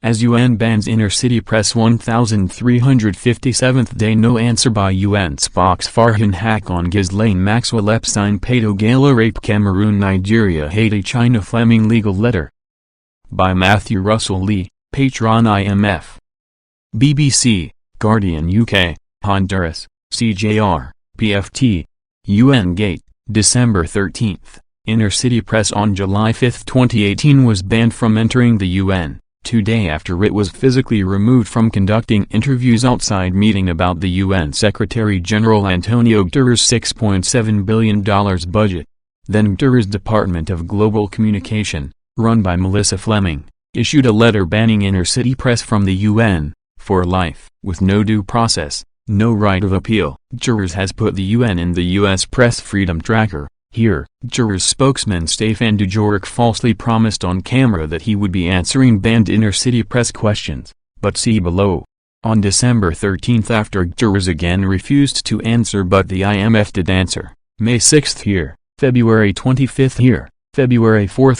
as UN bans inner-city press. 1357th day. No answer by UN Spox. Farhan hack on Ghislaine Maxwell Epstein pedo gala rape. Cameroon, Nigeria, Haiti, China. Fleming legal letter by Matthew Russell Lee, patron IMF. BBC, Guardian UK, Honduras, CJR, PFT. UN Gate, December 13. Inner-city press on July 5, 2018 was banned from entering the UN, 2 days after it was physically removed from conducting interviews outside meeting about the UN Secretary-General Antonio Guterres' $6.7 billion budget. Then Guterres' Department of Global Communication, run by Melissa Fleming, issued a letter banning inner-city press from the UN, for life. With no due process, no right of appeal. Guterres has put the UN in the US Press Freedom Tracker. Here, Guterres spokesman Stéphane Dujarric falsely promised on camera that he would be answering banned inner-city press questions, but see below. On December 13 after Guterres again refused to answer but the IMF did answer, May 6 here, February 25 here, February 4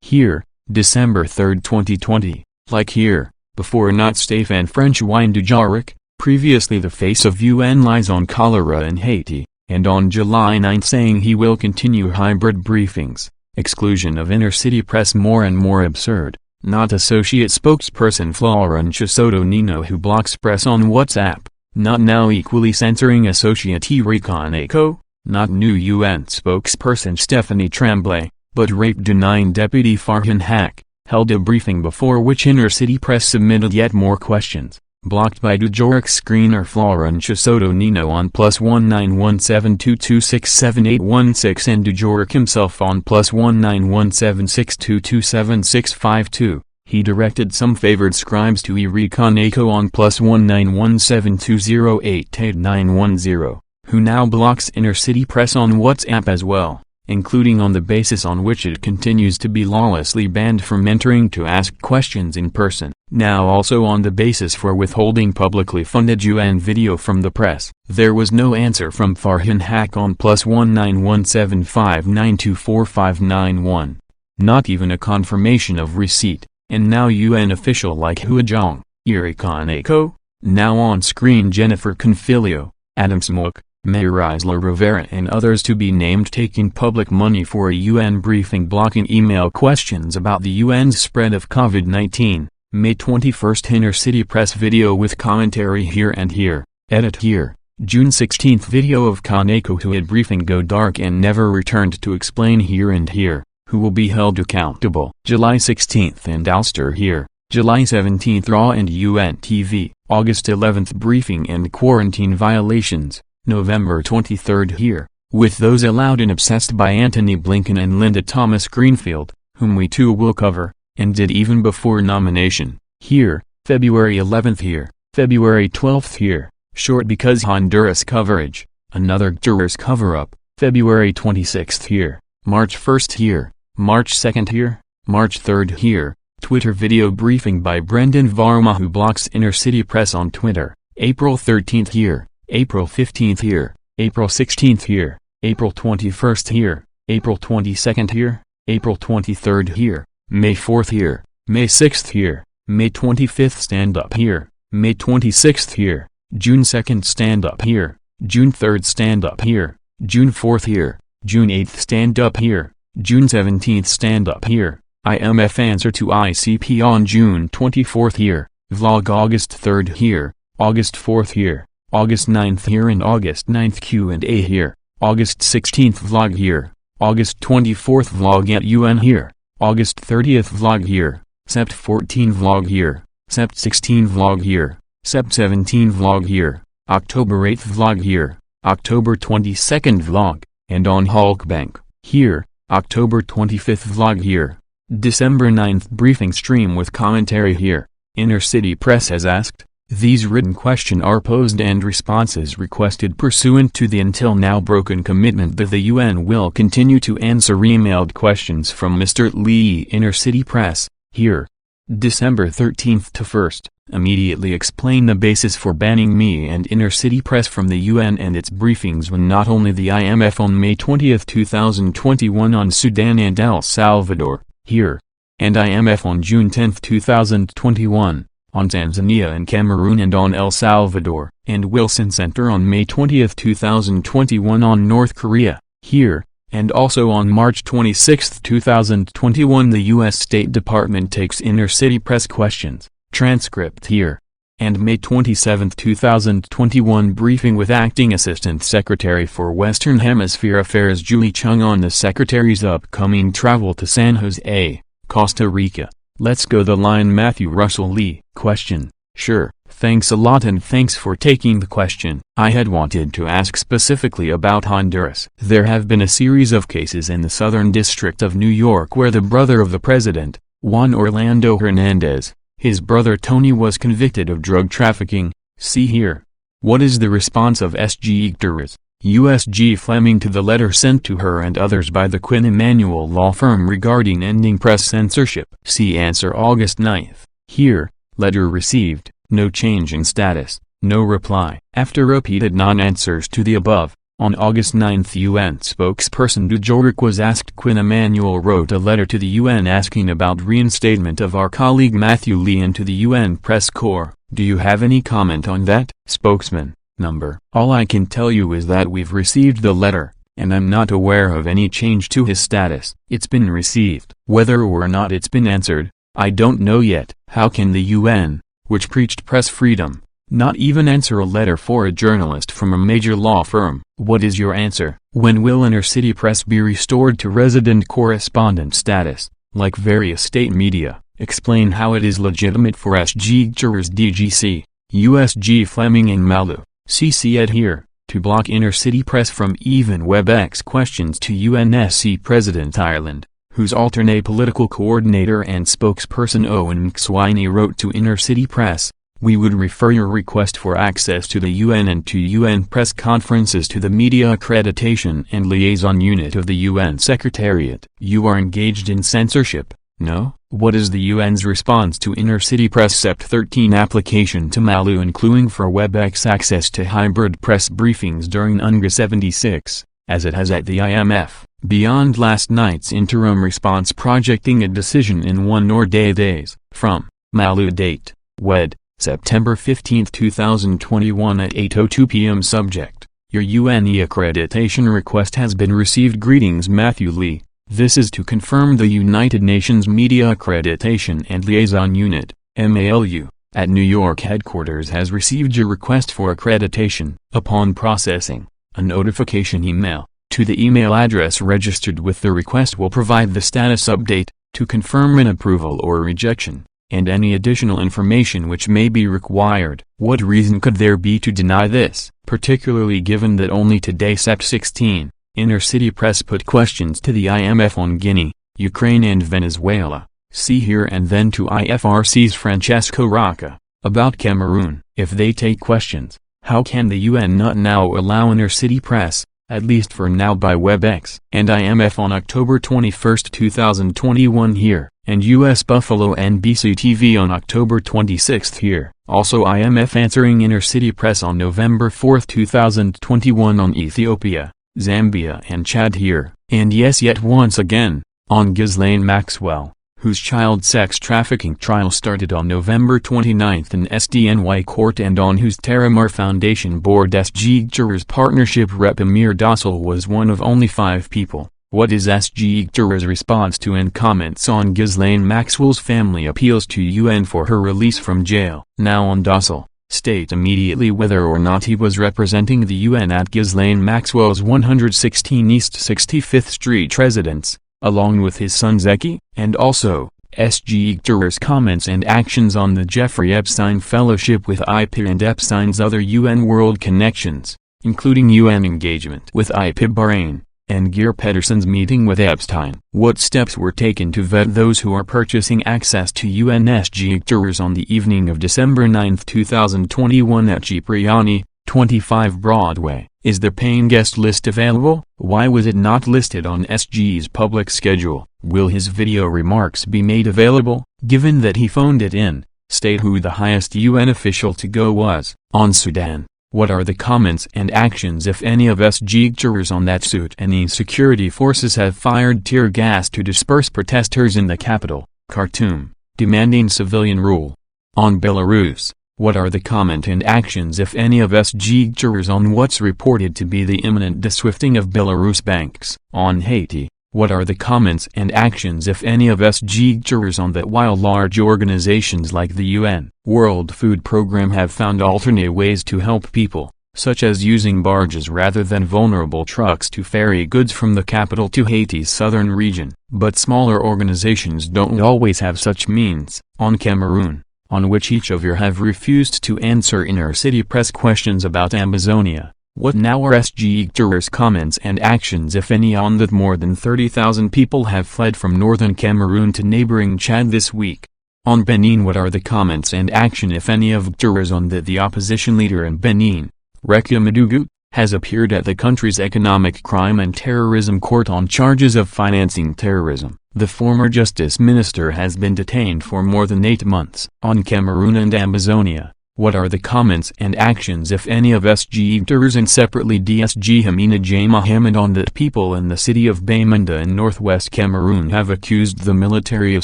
here, December 3, 2020, like here, before not Stéphane French wine Dujarric, previously the face of UN lies on cholera in Haiti, and on July 9 saying he will continue hybrid briefings, exclusion of inner-city press more and more absurd, not associate spokesperson Florencia Soto Nino who blocks press on WhatsApp, not now equally censoring associate Recon Eco, not new UN spokesperson Stephanie Tremblay, but rape-denying deputy Farhan hack, held a briefing before which inner-city press submitted yet more questions. Blocked by Dujarric's screener Florencia Soto Nino on +19172267816 and Dujarric himself on +19176227652, he directed some favored scribes to Recon Eco on +19172088910, who now blocks inner-city press on WhatsApp as well, including on the basis on which it continues to be lawlessly banned from entering to ask questions in person, now also on the basis for withholding publicly funded UN video from the press. There was no answer from Farhan hack on +19175924591. Not even a confirmation of receipt, and now UN official like Hua Zhang, Recon Eco, now on screen Jennifer Confilio, Adam Smoke, Mayor Isla Rivera and others to be named taking public money for a UN briefing blocking email questions about the UN's spread of COVID-19. May 21 inner-city press video with commentary here and here, edit here. June 16 video of Kaneko who had briefing go dark and never returned to explain here and here, who will be held accountable. July 16 and Ulster here. July 17 Raw and UN TV. August 11 briefing and quarantine violations. November 23 here, with those allowed and obsessed by Antony Blinken and Linda Thomas Greenfield, whom we too will cover, and did even before nomination. Here, February 11 here, February 12 here, short because Honduras coverage, another Guterres cover-up, February 26 here, March 1 here, March 2 here, March 3 here, Twitter video briefing by Brendan Varma who blocks inner-city press on Twitter, April 13 here. April 15 here, April 16 here, April 21 here, April 22 here, April 23 here, May 4 here, May 6 here, May 25 stand up here, May 26 here, June 2 stand up here, June 3 stand up here, June 4 here, June 8 stand up here, June 17 stand up here, IMF answer to ICP on June 24 here, vlog August 3 here, August 4 here. August 9th here and August 9th Q&A here, August 16th vlog here, August 24th vlog at UN here, August 30th vlog here, Sept 14 vlog here, Sept 16 vlog here, Sept 17 vlog here, October 8th vlog here, October 22nd vlog, and on Hulkbank, here, October 25th vlog here, December 9th briefing stream with commentary here, Inner-City Press has asked. These written questions are posed and responses requested pursuant to the until now broken commitment that the UN will continue to answer emailed questions from Mr. Lee. Inner-City Press, here. December 13 to 1st, immediately explain the basis for banning me and Inner-City Press from the UN and its briefings when not only the IMF on May 20, 2021 on Sudan and El Salvador, here. and IMF on June 10, 2021, on Tanzania and Cameroon and on El Salvador, and Wilson Center on May 20, 2021 on North Korea, here, and also on March 26, 2021 the U.S. State Department takes inner-city press questions, transcript here. And May 27, 2021 briefing with Acting Assistant Secretary for Western Hemisphere Affairs Julie Chung on the Secretary's upcoming travel to San Jose, Costa Rica. Let's go the line Matthew Russell Lee. Question: Sure, thanks a lot and thanks for taking the question. I had wanted to ask specifically about Honduras. There have been a series of cases in the Southern District of New York where the brother of the president, Juan Orlando Hernandez, his brother Tony was convicted of drug trafficking. See here. What is the response of S.G. Igterez, USG Fleming to the letter sent to her and others by the Quinn Emanuel law firm regarding ending press censorship? See answer August 9. Here, letter received, no change in status, no reply. After repeated non-answers to the above, on August 9 UN spokesperson Dujorik was asked. Quinn Emanuel wrote a letter to the UN asking about reinstatement of our colleague Matthew Lee into the UN press corps. Do you have any comment on that? Spokesman: Number. All I can tell you is that we've received the letter, and I'm not aware of any change to his status. It's been received. Whether or not it's been answered, I don't know yet. How can the UN, which preached press freedom, not even answer a letter for a journalist from a major law firm? What is your answer? When will inner-city press be restored to resident correspondent status, like various state media? Explain how it is legitimate for S.G. Igterez DGC, USG Fleming and Malu, CC adhere, to block inner-city press from even WebEx questions to UNSC President Ireland, whose alternate political coordinator and spokesperson Owen McSweeney wrote to inner-city press: We would refer your request for access to the UN and to UN press conferences to the Media Accreditation and Liaison Unit of the UN Secretariat. You are engaged in censorship, no? What is the UN's response to inner-city press SEPT 13 application to Malu including for WebEx access to hybrid press briefings during UNGA 76, as it has at the IMF? Beyond last night's interim response projecting a decision in 1 or 2 days, from Malu date, WED, September 15, 2021 at 8:02 p.m. Subject: Your UNE accreditation request has been received. Greetings Matthew Lee. This is to confirm the United Nations Media Accreditation and Liaison Unit, MALU, at New York headquarters has received your request for accreditation. Upon processing, a notification email to the email address registered with the request will provide the status update, to confirm an approval or rejection, and any additional information which may be required. What reason could there be to deny this, particularly given that only today SEPT 16, inner-city press put questions to the IMF on Guinea, Ukraine and Venezuela, see here, and then to IFRC's Francesco Rocca, about Cameroon. If they take questions, how can the UN not now allow inner-city press, at least for now by WebEx and IMF on October 21, 2021 here, and US Buffalo NBC TV on October 26 here. Also IMF answering inner-city press on November 4, 2021 on Ethiopia, Zambia and Chad here. And yes, yet once again, on Ghislaine Maxwell, whose child sex trafficking trial started on November 29 in SDNY court and on whose Terramar Foundation board S.G. Igterez partnership rep Amir Dossal was one of only 5 people. What is S.G. Igterez's response to and comments on Ghislaine Maxwell's family appeals to UN for her release from jail? Now on Dossal, state immediately whether or not he was representing the UN at Ghislaine Maxwell's 116 East 65th Street residence, along with his son Zeki, and also, S.G. Igterez's comments and actions on the Jeffrey Epstein Fellowship with IP and Epstein's other UN world connections, including UN engagement with IP Bahrain, and Geir Pedersen's meeting with Epstein. What steps were taken to vet those who are purchasing access to UN? S.G. Igterez on the evening of December 9, 2021 at Cipriani, 25 Broadway. Is the paying guest list available? Why was it not listed on SG's public schedule? Will his video remarks be made available? Given that he phoned it in, state who the highest UN official to go was. On Sudan, what are the comments and actions if any of S.G. Igterez on that suit? Any security forces have fired tear gas to disperse protesters in the capital, Khartoum, demanding civilian rule. On Belarus, what are the comment and actions if any of SG jurors on what's reported to be the imminent deswifting of Belarus banks? On Haiti, what are the comments and actions if any of SG jurors on that while large organizations like the UN, World Food Program have found alternate ways to help people, such as using barges rather than vulnerable trucks to ferry goods from the capital to Haiti's southern region. But smaller organizations don't always have such means. On Cameroon, on which each of you have refused to answer inner city press questions about Amazonia. What now are SG jurors' comments and actions if any on that more than 30,000 people have fled from northern Cameroon to neighboring Chad this week? On Benin, what are the comments and action if any of jurors on that the opposition leader in Benin, Rekia Madugu, has appeared at the country's Economic Crime and Terrorism Court on charges of financing terrorism? The former justice minister has been detained for more than 8 months. On Cameroon and Amazonia, what are the comments and actions if any of SG jurors and separately DSG Hamina J. Mohammed on that people in the city of Bamenda in northwest Cameroon have accused the military of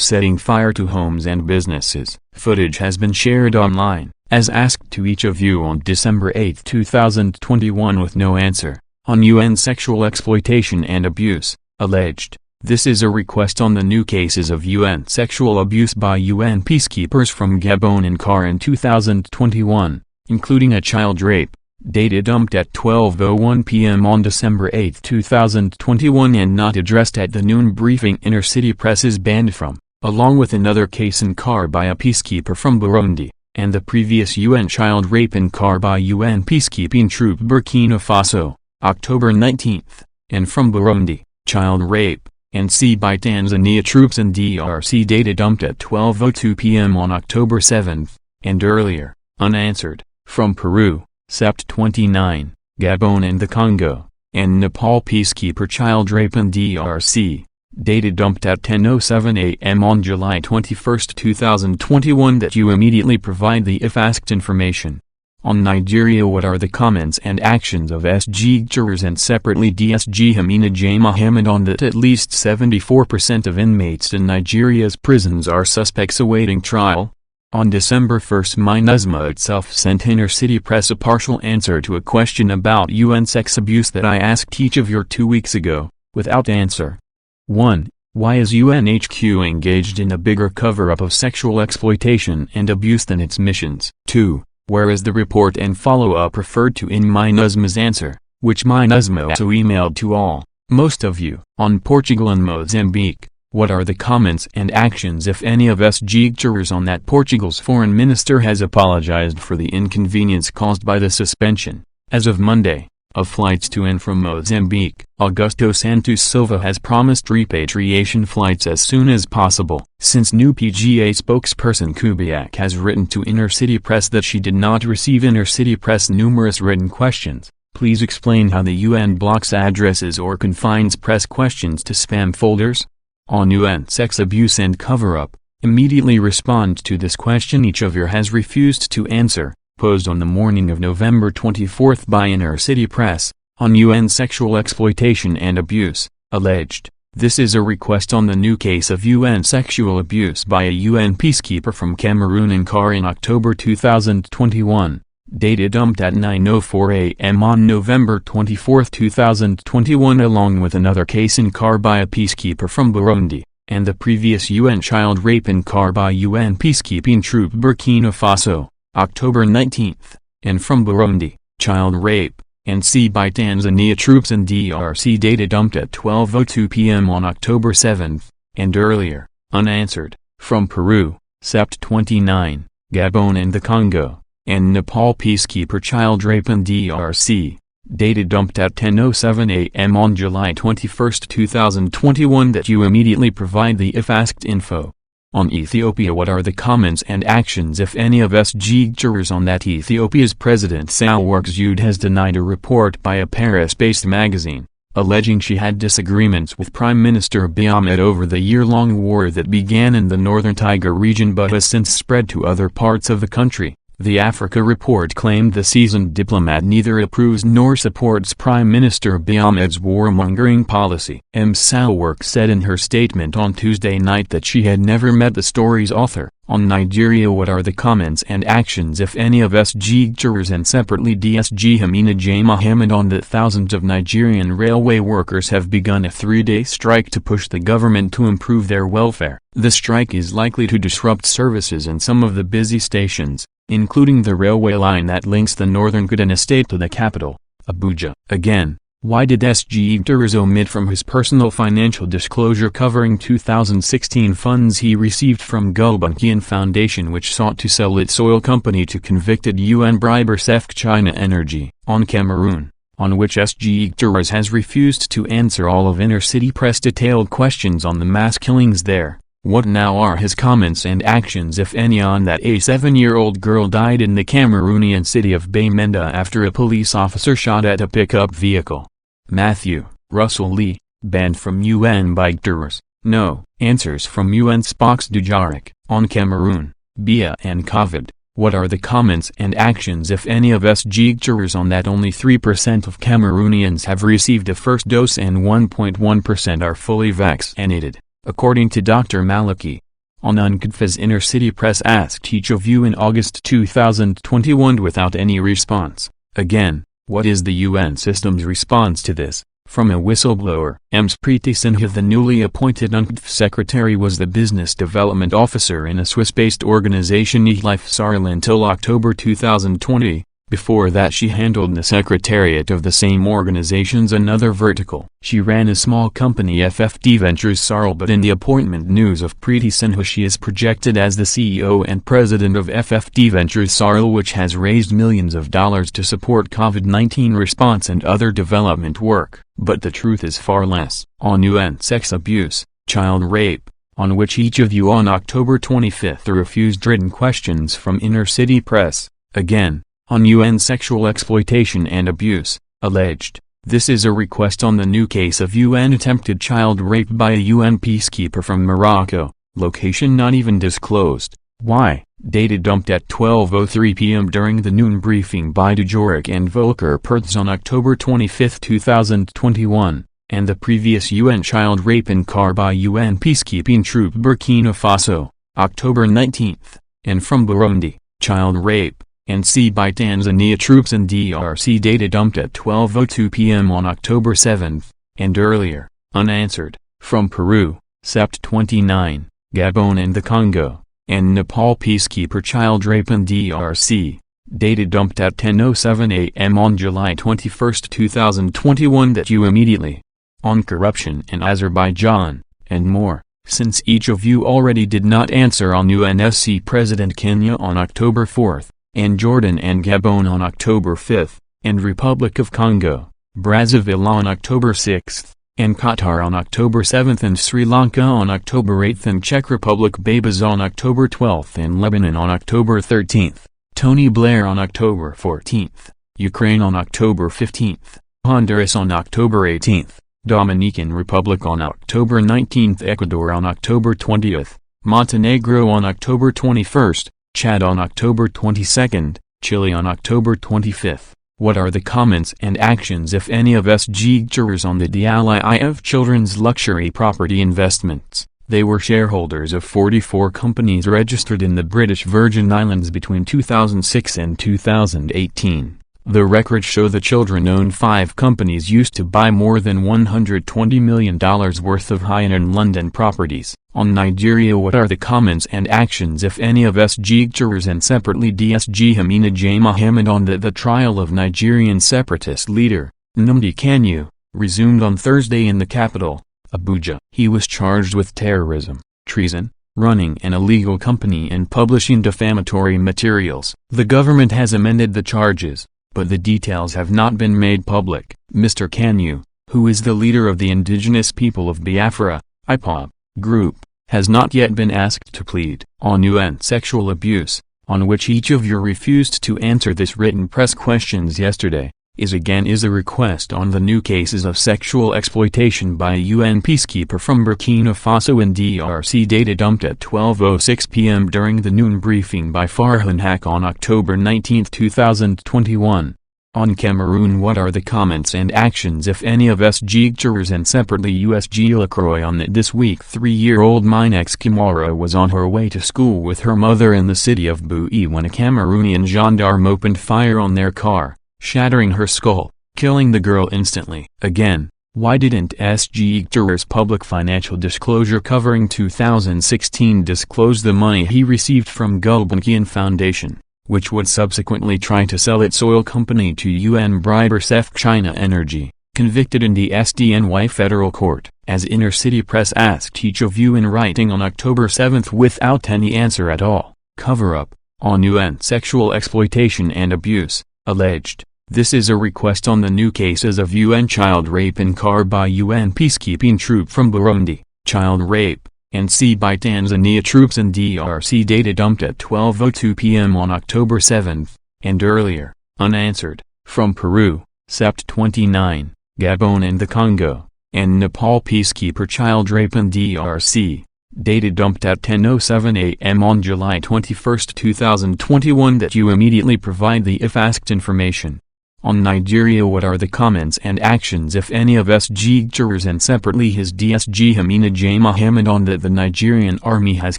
setting fire to homes and businesses? Footage has been shared online, as asked to each of you on December 8, 2021 with no answer. On UN sexual exploitation and abuse, alleged. This is a request on the new cases of UN sexual abuse by UN peacekeepers from Gabon and CAR in 2021, including a child rape, data dumped at 12:01 p.m. on December 8, 2021 and not addressed at the noon briefing inner city press is banned from, along with another case in CAR by a peacekeeper from Burundi, and the previous UN child rape in CAR by UN peacekeeping troop Burkina Faso, October 19, and from Burundi, child rape, and C by Tanzania troops in DRC data dumped at 12:02 p.m. on October 7, and earlier, unanswered, from Peru, Sept 29, Gabon and the Congo, and Nepal peacekeeper child rape in DRC, data dumped at 10:07 a.m. on July 21, 2021 that you immediately provide the if asked information. On Nigeria, what are the comments and actions of SG jurors and separately DSG Hamina J. Mohammed on that at least 74% of inmates in Nigeria's prisons are suspects awaiting trial? On December 1, MINUSMA itself sent inner city press a partial answer to a question about UN sex abuse that I asked each of you 2 weeks ago, without answer. 1. Why is UNHQ engaged in a bigger cover-up of sexual exploitation and abuse than its missions? 2. Where is the report and follow-up referred to in MINUSMA's answer, which MINUSMA also emailed to all, most of you? On Portugal and Mozambique, what are the comments and actions if any of SG jurors on that Portugal's foreign minister has apologized for the inconvenience caused by the suspension, as of Monday, of flights to and from Mozambique? Augusto Santos Silva has promised repatriation flights as soon as possible. Since new PGA spokesperson Kubiak has written to Inner City Press that she did not receive Inner City Press numerous written questions, please explain how the UN blocks addresses or confines press questions to spam folders? On UN sex abuse and cover-up, immediately respond to this question each of you has refused to answer, posed on the morning of November 24 by Inner City Press, on UN sexual exploitation and abuse, alleged. This is a request on the new case of UN sexual abuse by a UN peacekeeper from Cameroon and CAR in October 2021, data dumped at 9:04 a.m. on November 24, 2021 along with another case in CAR by a peacekeeper from Burundi, and the previous UN child rape in CAR by UN peacekeeping troop Burkina Faso, October 19, and from Burundi, child rape, and C by Tanzania troops in DRC data dumped at 12:02 p.m. on October 7, and earlier, unanswered, from Peru, Sept 29, Gabon and the Congo, and Nepal peacekeeper child rape in DRC, data dumped at 10:07 a.m. on July 21, 2021 that you immediately provide the if asked info. On Ethiopia, what are the comments and actions if any of SG jurors on that? Ethiopia's President Sahle-Work Zewde has denied a report by a Paris-based magazine, alleging she had disagreements with Prime Minister Abiy Ahmed over the year-long war that began in the northern Tigray region but has since spread to other parts of the country. The Africa report claimed the seasoned diplomat neither approves nor supports Prime Minister Abiy Ahmed's warmongering policy. Msawork said in her statement on Tuesday night that she had never met the story's author. On Nigeria, what are the comments and actions if any of SG jurors, and separately DSG Hamina J. Mohammed, on that thousands of Nigerian railway workers have begun a 3-day strike to push the government to improve their welfare. The strike is likely to disrupt services in some of the busy stations, including the railway line that links the northern Kaduna state to the capital, Abuja. Again, why did SG jurors omit from his personal financial disclosure covering 2016 funds he received from Gulbenkian Foundation, which sought to sell its oil company to convicted UN briber SEFC China Energy? On Cameroon, on which SG jurors has refused to answer all of Inner City Press detailed questions on the mass killings there. What now are his comments and actions, if any, on that a 7-year-old girl died in the Cameroonian city of Bamenda after a police officer shot at a pickup vehicle? Matthew Russell Lee, banned from UN by jurors. No answers from UN Spox Dujarric. On Cameroon, Bia and COVID, what are the comments and actions, if any, of SG jurors on that only 3% of Cameroonians have received a first dose and 1.1% are fully vaccinated, according to Dr. Maliki. On UNCDFA's Inner City Press asked each of you in August 2021 without any response. Again, what is the UN system's response to this? From a whistleblower. Ms. Preeti Sinha, the newly appointed UNCDF secretary, was the business development officer in a Swiss-based organization eLife Sarl until October 2020. Before that she handled the secretariat of the same organization's another vertical. She ran a small company, FFD Ventures Sarl, but in the appointment news of Preeti Sinha she is projected as the CEO and president of FFD Ventures Sarl, which has raised millions of dollars to support COVID-19 response and other development work. But the truth is far less. On UN sex abuse, child rape, on which each of you on October 25th refused written questions from Inner City Press. Again, on UN sexual exploitation and abuse, alleged. This is a request on the new case of UN attempted child rape by a UN peacekeeper from Morocco, location not even disclosed. Why? Data dumped at 12:03 p.m. during the noon briefing by Dujarric and Volker Perthes on October 25, 2021, and the previous UN child rape in car by UN peacekeeping troop Burkina Faso, October 19, and from Burundi, child rape, and C by Tanzania troops in DRC, data dumped at 12:02 p.m. on October 7, and earlier, unanswered, from Peru, Sept 29, Gabon and the Congo, and Nepal peacekeeper child rape in DRC, data dumped at 10:07 a.m. on July 21, 2021 that you immediately. On corruption in Azerbaijan, and more, since each of you already did not answer on UNSC President Kenya on October 4, and Jordan and Gabon on October 5, and Republic of Congo, Brazzaville on October 6, and Qatar on October 7 and Sri Lanka on October 8 and Czech Republic Babas on October 12 and Lebanon on October 13, Tony Blair on October 14, Ukraine on October 15, Honduras on October 18, Dominican Republic on October 19, Ecuador on October 20, Montenegro on October 21, Chad on October 22, Chile on October 25. What are the comments and actions, if any, of SG jurors on the DLIF Children's Luxury Property Investments? They were shareholders of 44 companies registered in the British Virgin Islands between 2006 and 2018. The records show the children owned 5 companies used to buy more than $120 million worth of high-end London properties. On Nigeria, what are the comments and actions, if any, of SG jurors and separately DSG Hamina J. Mohammed on the trial of Nigerian separatist leader, Nnamdi Kanu, resumed on Thursday in the capital, Abuja. He was charged with terrorism, treason, running an illegal company and publishing defamatory materials. The government has amended the charges, but the details have not been made public. Mr. Kanu, who is the leader of the indigenous people of Biafra, IPOB, group, has not yet been asked to plead. On UN sexual abuse, on which each of you refused to answer this written press questions yesterday, is a request on the new cases of sexual exploitation by a UN peacekeeper from Burkina Faso and DRC. Data dumped at 12:06 p.m. during the noon briefing by Farhan on October 19, 2021. On Cameroon, what are the comments and actions if any of SG jurors? And separately, USG LaCroix on that this week 3-year-old Minex Kimara was on her way to school with her mother in the city of Bui when a Cameroonian gendarme opened fire on their car, shattering her skull, killing the girl instantly. Again, why didn't SG jurors' public financial disclosure covering 2016 disclose the money he received from Gulbenkian Foundation, which would subsequently try to sell its oil company to UN briber SEF China Energy, convicted in the SDNY federal court, as Inner City Press asked each of you in writing on October 7 without any answer at all. Cover-up, on UN sexual exploitation and abuse, alleged. This is a request on the new cases of UN child rape in car by UN peacekeeping troop from Burundi, child rape, and C by Tanzania troops in DRC. Data dumped at 12:02 p.m. on October 7, and earlier, unanswered, from Peru, Sept 29, Gabon and the Congo, and Nepal peacekeeper child rape in DRC. Data dumped at 10:07 a.m. on July 21, 2021. That you immediately provide the if asked information. On Nigeria, what are the comments and actions if any of SG jurors? And separately, his DSG Hamina J. Mohammed on that the Nigerian army has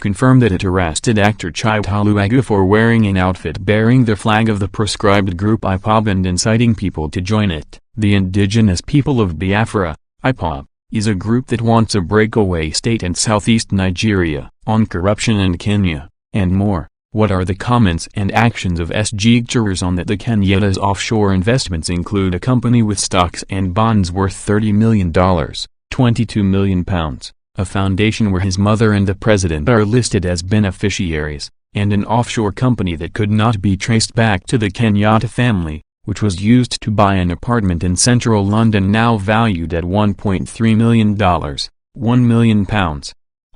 confirmed that it arrested actor Chapell for wearing an outfit bearing the flag of the proscribed group IPOB and inciting people to join it. The indigenous people of Biafra, IPOB, is a group that wants a breakaway state in southeast Nigeria. On corruption in Kenya, and more. What are the comments and actions of SG jurors on that? The Kenyatta's offshore investments include a company with stocks and bonds worth $30 million, £22 million, a foundation where his mother and the president are listed as beneficiaries, and an offshore company that could not be traced back to the Kenyatta family, which was used to buy an apartment in central London now valued at $1.3 million, £1 million.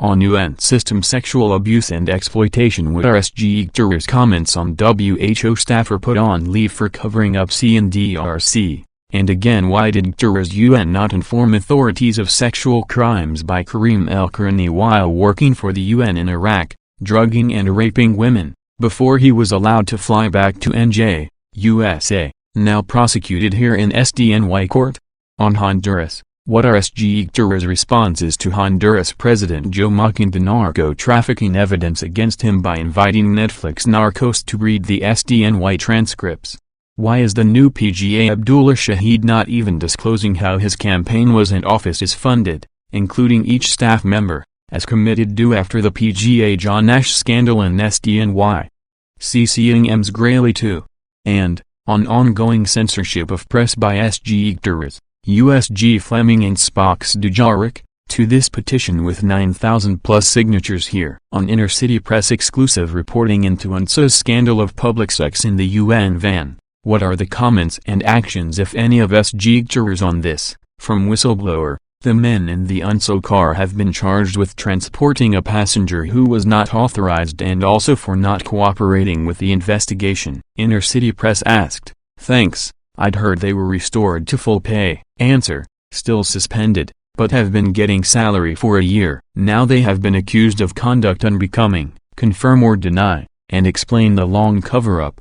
On UN system sexual abuse and exploitation. What are SG jurors' comments on WHO staffer put on leave for covering up C in DRC? And again, why did jurors UN not inform authorities of sexual crimes by Karim El-Karani while working for the UN in Iraq, drugging and raping women, before he was allowed to fly back to NJ, USA, now prosecuted here in SDNY court? On Honduras, what are SG jurors' responses to Honduras President Joe mocking the narco-trafficking evidence against him by inviting Netflix Narcos to read the SDNY transcripts? Why is the new PGA Abdullah Shahid not even disclosing how his campaign was and office is funded, including each staff member, as committed do after the PGA John Nash scandal in SDNY? CCing Ms. Grayley too. And, on ongoing censorship of press by SG jurors, USG Fleming and Spox Dujarric, to this petition with 9,000+ signatures here. On Inner City Press exclusive reporting into UNSA's scandal of public sex in the UN van. What are the comments and actions if any of SG jurors on this? From whistleblower, the men in the UNSA car have been charged with transporting a passenger who was not authorized and also for not cooperating with the investigation. Inner City Press asked, thanks. I'd heard they were restored to full pay. Answer, still suspended, but have been getting salary for a year. Now they have been accused of conduct unbecoming. Confirm or deny, and explain the long cover-up,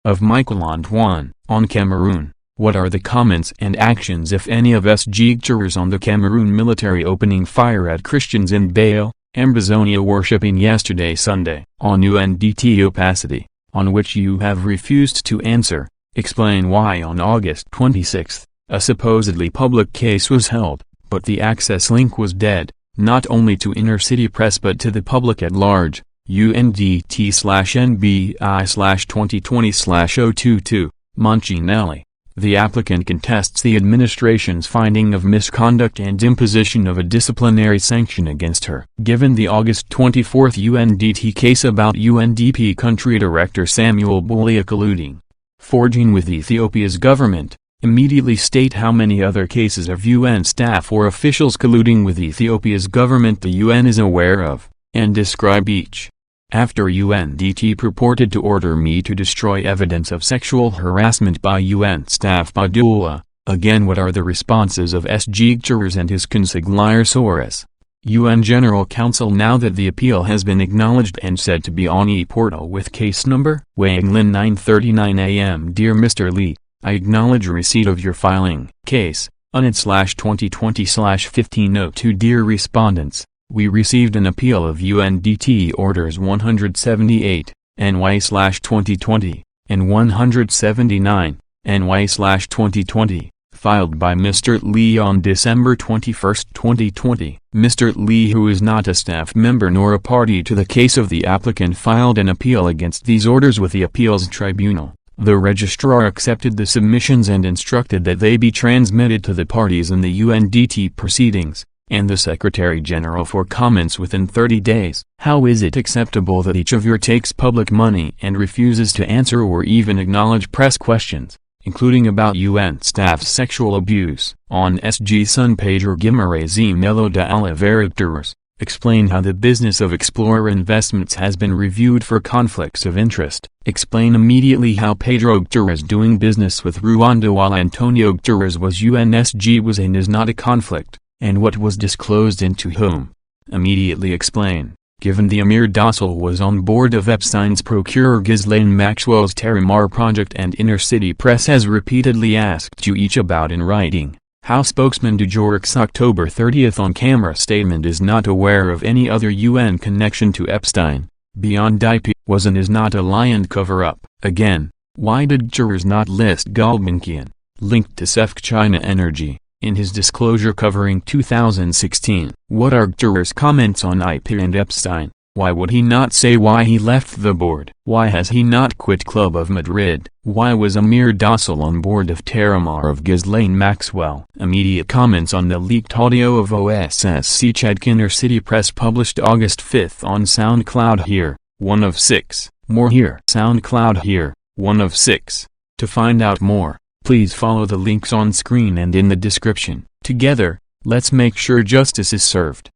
of Michael Antoine. On Cameroon, what are the comments and actions if any of SG jurors on the Cameroon military opening fire at Christians in Baal, Ambazonia worshipping yesterday Sunday? On UNDT opacity, on which you have refused to answer. Explain why on August 26, a supposedly public case was held, but the access link was dead, not only to Inner City Press but to the public at large. UNDT/NBI/2020/022, Moncinelli. The applicant contests the administration's finding of misconduct and imposition of a disciplinary sanction against her. Given the August 24 UNDT case about UNDP country director Samuel Bolia colluding, forging with Ethiopia's government, immediately state how many other cases of UN staff or officials colluding with Ethiopia's government the UN is aware of, and describe each. After UNDT purported to order me to destroy evidence of sexual harassment by UN staff Padula, again what are the responses of SG and his consigliere Soros? UN General Council now that the appeal has been acknowledged and said to be on e-portal with case number Wanglin 9:39 a.m. Dear Mr. Lee, I acknowledge receipt of your filing case, UNIT/2020/1502. Dear respondents, we received an appeal of UNDT Orders 178, NY/2020, and 179, NY/2020. Filed by Mr. Lee on December 21, 2020. Mr. Lee, who is not a staff member nor a party to the case of the applicant, filed an appeal against these orders with the Appeals Tribunal. The registrar accepted the submissions and instructed that they be transmitted to the parties in the UNDT proceedings, and the Secretary General for comments within 30 days. How is it acceptable that each of you takes public money and refuses to answer or even acknowledge press questions, including about UN staff's sexual abuse? On SG Sun page or Guimarães Melo de Oliveira Torres, explain how the business of Explorer Investments has been reviewed for conflicts of interest. Explain immediately how Pedro Torres doing business with Rwanda while Antonio Torres was UNSG was and is not a conflict, and what was disclosed and to whom. Immediately explain. Given the Amir Docile was on board of Epstein's procurer Ghislaine Maxwell's Terramar project and Inner City Press has repeatedly asked you each about in writing, how spokesman Dujoric's October 30th on-camera statement is not aware of any other UN connection to Epstein, beyond IP, was and is not a lion cover-up. Again, why did jurors not list Gulbenkian, linked to SEFC China Energy, in his disclosure covering 2016? What are jurors' comments on IP and Epstein? Why would he not say why he left the board? Why has he not quit Club of Madrid? Why was Amir Docile on board of Terramar of Ghislaine Maxwell? Immediate comments on the leaked audio of OSSC Chad Inner City Press published August 5 on SoundCloud here, 1 of 6. More here. SoundCloud here, 1 of 6. To find out more, please follow the links on screen and in the description. Together, let's make sure justice is served.